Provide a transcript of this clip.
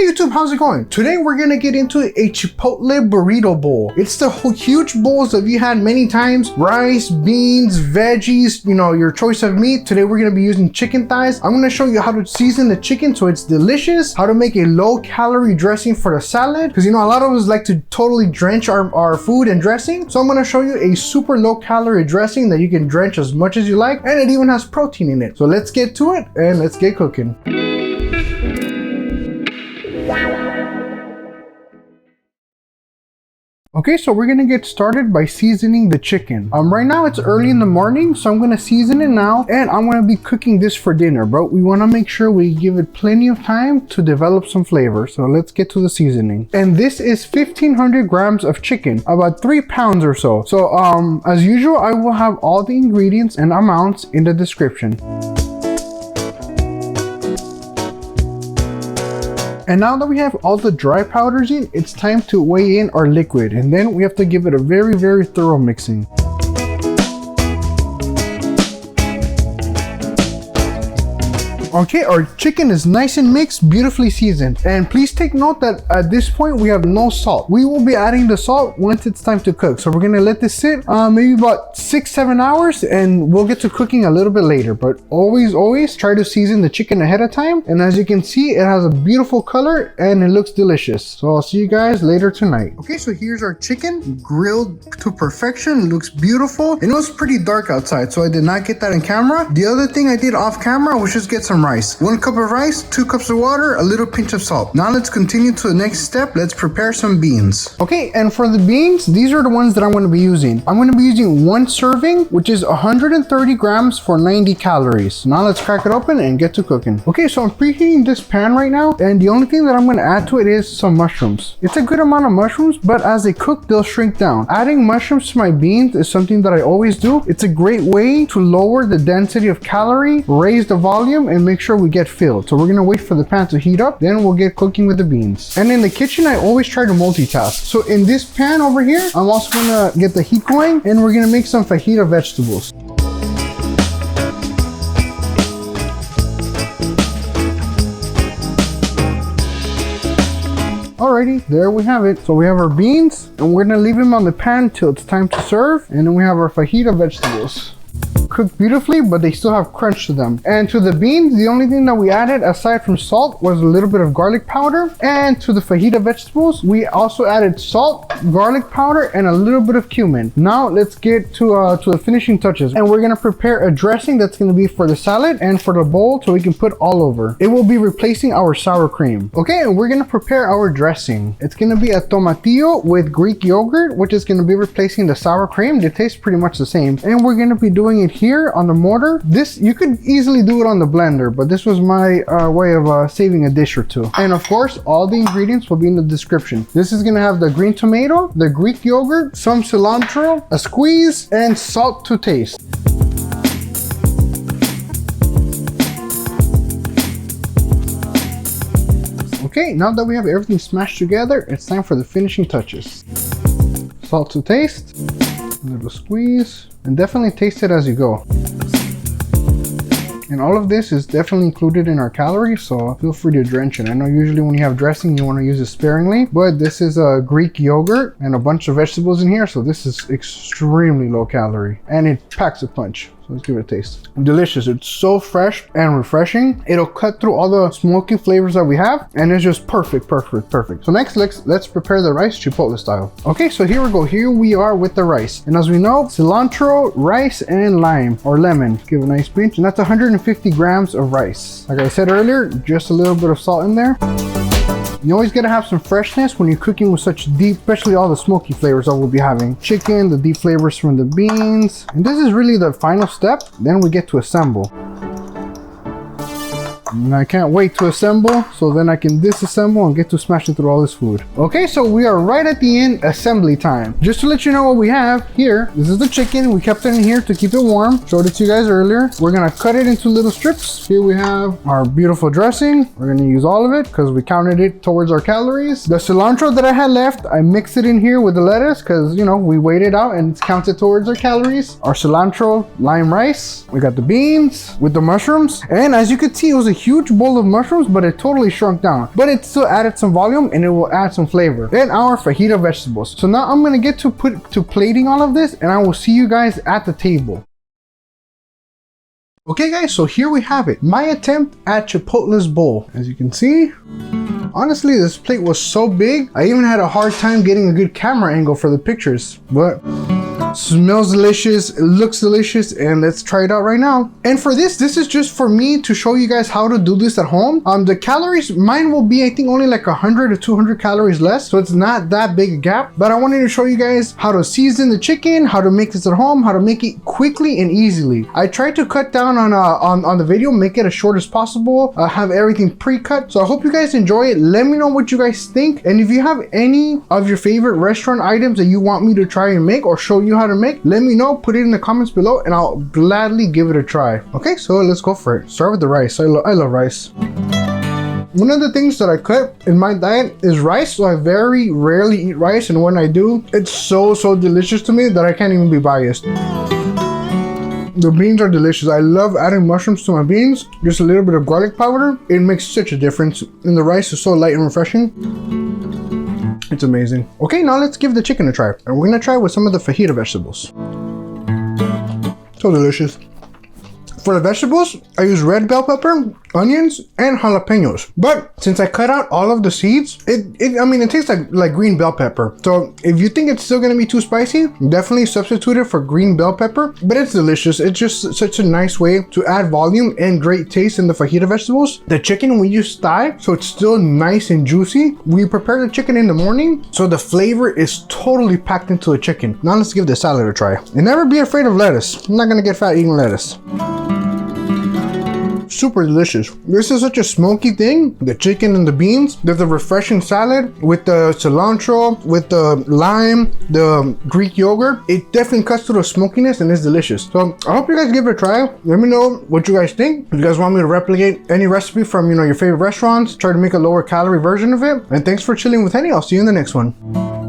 Hey YouTube, how's it going? Today we're gonna get into a Chipotle burrito bowl. It's the huge bowls that you had many times. Rice, beans, veggies, you know, your choice of meat. Today we're gonna be using chicken thighs. I'm gonna show you how to season the chicken so it's delicious, how to make a low calorie dressing for the salad, because you know a lot of us like to totally drench our food in dressing. So I'm gonna show you a super low calorie dressing that you can drench as much as you like, and it even has protein in it. So let's get to it and let's get cooking. Okay, so we're gonna get started by seasoning the chicken. Right now it's early in the morning, so I'm gonna season it now, and I'm gonna be cooking this for dinner, but we wanna make sure we give it plenty of time to develop some flavor. So let's get to the seasoning. And this is 1,500 grams of chicken, about 3 pounds or so. So as usual, I will have all the ingredients and amounts in the description. And now that we have all the dry powders in, it's time to weigh in our liquid, and then we have to give it a very thorough mixing. Okay, our chicken is nice and mixed, beautifully seasoned. And please take note that at this point we have no salt. We will be adding the salt once it's time to cook. So we're gonna let this sit maybe about 6-7 hours, and we'll get to cooking a little bit later. But always try to season the chicken ahead of time. And as you can see, it has a beautiful color and it looks delicious. So I'll see you guys later tonight. Okay, so here's our chicken grilled to perfection. It looks beautiful. And it was pretty dark outside, so I did not get that in camera. The other thing I did off camera was just get some rice. 1 cup of rice, 2 cups of water, a little pinch of salt. Now let's continue to the next step. Let's prepare some beans. Okay, and for the beans, these are the ones that I'm going to be using. I'm going to be using 1 serving, which is 130 grams for 90 calories. Now let's crack it open and get to cooking. Okay, so I'm preheating this pan right now, and the only thing that I'm going to add to it is some mushrooms. It's a good amount of mushrooms, but as they cook, they'll shrink down. Adding mushrooms to my beans is something that I always do. It's a great way to lower the density of calorie, raise the volume, and make sure we get filled. So we're gonna wait for the pan to heat up, then we'll get cooking with the beans. And in the kitchen, I always try to multitask. So in this pan over here, I'm also gonna get the heat going, and we're gonna make some fajita vegetables. Alrighty, there we have it. So we have our beans, and we're gonna leave them on the pan till it's time to serve. And then we have our fajita vegetables. Cooked beautifully, but they still have crunch to them. And to the beans, the only thing that we added aside from salt was a little bit of garlic powder. And to the fajita vegetables, we also added salt, garlic powder, and a little bit of cumin. Now let's get to the finishing touches. And we're gonna prepare a dressing that's gonna be for the salad and for the bowl, so we can put all over. It will be replacing our sour cream. Okay, and we're gonna prepare our dressing. It's gonna be a tomatillo with Greek yogurt, which is gonna be replacing the sour cream. They taste pretty much the same. And we're gonna be doing it here on the mortar. This, you could easily do it on the blender, but this was my way of saving a dish or two. And of course, all the ingredients will be in the description. This is gonna have the green tomato, the Greek yogurt, some cilantro, a squeeze, and salt to taste. Okay, now that we have everything smashed together, it's time for the finishing touches. Salt to taste, a little squeeze, and definitely taste it as you go. And all of this is definitely included in our calories, so feel free to drench it. I know usually when you have dressing, you want to use it sparingly, but this is a Greek yogurt and a bunch of vegetables in here, so this is extremely low calorie, and it packs a punch. So let's give it a taste. Delicious. It's so fresh and refreshing. It'll cut through all the smoky flavors that we have, and it's just perfect. So next, let's prepare the rice Chipotle style. Okay, so here we go. Here we are with the rice. And as we know, cilantro, rice, and lime or lemon. Give a nice pinch, and that's 150 grams of rice. Like I said earlier, just a little bit of salt in there. You always gotta have some freshness when you're cooking with such deep, especially all the smoky flavors that we'll be having. Chicken, the deep flavors from the beans. And this is really the final step. Then we get to assemble. And I can't wait to assemble, so then I can disassemble and get to smashing through all this food. Okay, so we are right at the end, assembly time. Just to let you know what we have here, this is the chicken. We kept it in here to keep it warm. Showed it to you guys earlier. We're gonna cut it into little strips. Here we have our beautiful dressing. We're gonna use all of it because we counted it towards our calories. The cilantro that I had left, I mixed it in here with the lettuce because, you know, we weighed it out and it's counted towards our calories. Our cilantro, lime rice. We got the beans with the mushrooms. And as you can see, it was a huge bowl of mushrooms, but it totally shrunk down. But it still added some volume and it will add some flavor. And our fajita vegetables. So now I'm gonna get to plating all of this, and I will see you guys at the table. Okay guys, so here we have it. My attempt at Chipotle's bowl. As you can see, honestly, this plate was so big, I even had a hard time getting a good camera angle for the pictures, but smells delicious, it looks delicious, and let's try it out right now. And for this is just for me to show you guys how to do this at home. The calories, mine will be I think only like 100 to 200 calories less, so it's not that big a gap. But I wanted to show you guys how to season the chicken, how to make this at home, how to make it quickly and easily. I tried to cut down on the video, make it as short as possible, have everything pre-cut. So I hope you guys enjoy it. Let me know what you guys think, and if you have any of your favorite restaurant items that you want me to try and make or show you how to make, let me know, put it in the comments below, and I'll gladly give it a try. Okay, so let's go for it. Start with the rice. I love rice. One of the things that I cut in my diet is rice, so I very rarely eat rice, and when I do, it's so delicious to me that I can't even be biased. The beans are delicious. I love adding mushrooms to my beans. Just a little bit of garlic powder. It makes such a difference. And the rice is so light and refreshing. It's amazing. Okay, now let's give the chicken a try. And we're gonna try with some of the fajita vegetables. So delicious. For the vegetables, I use red bell pepper, onions, and jalapenos. But since I cut out all of the seeds, it tastes like green bell pepper. So if you think it's still gonna be too spicy, definitely substitute it for green bell pepper. But it's delicious. It's just such a nice way to add volume and great taste in the fajita vegetables. The chicken, we use thigh, so it's still nice and juicy. We prepare the chicken in the morning, so the flavor is totally packed into the chicken. Now let's give the salad a try. And never be afraid of lettuce. I'm not gonna get fat eating lettuce. Super delicious. This is such a smoky thing. The chicken and the beans. There's a refreshing salad with the cilantro, with the lime, the Greek yogurt. It definitely cuts through the smokiness and it's delicious. So I hope you guys give it a try. Let me know what you guys think. If you guys want me to replicate any recipe from your favorite restaurants, try to make a lower calorie version of it. And thanks for chilling with Henny. I'll see you in the next one.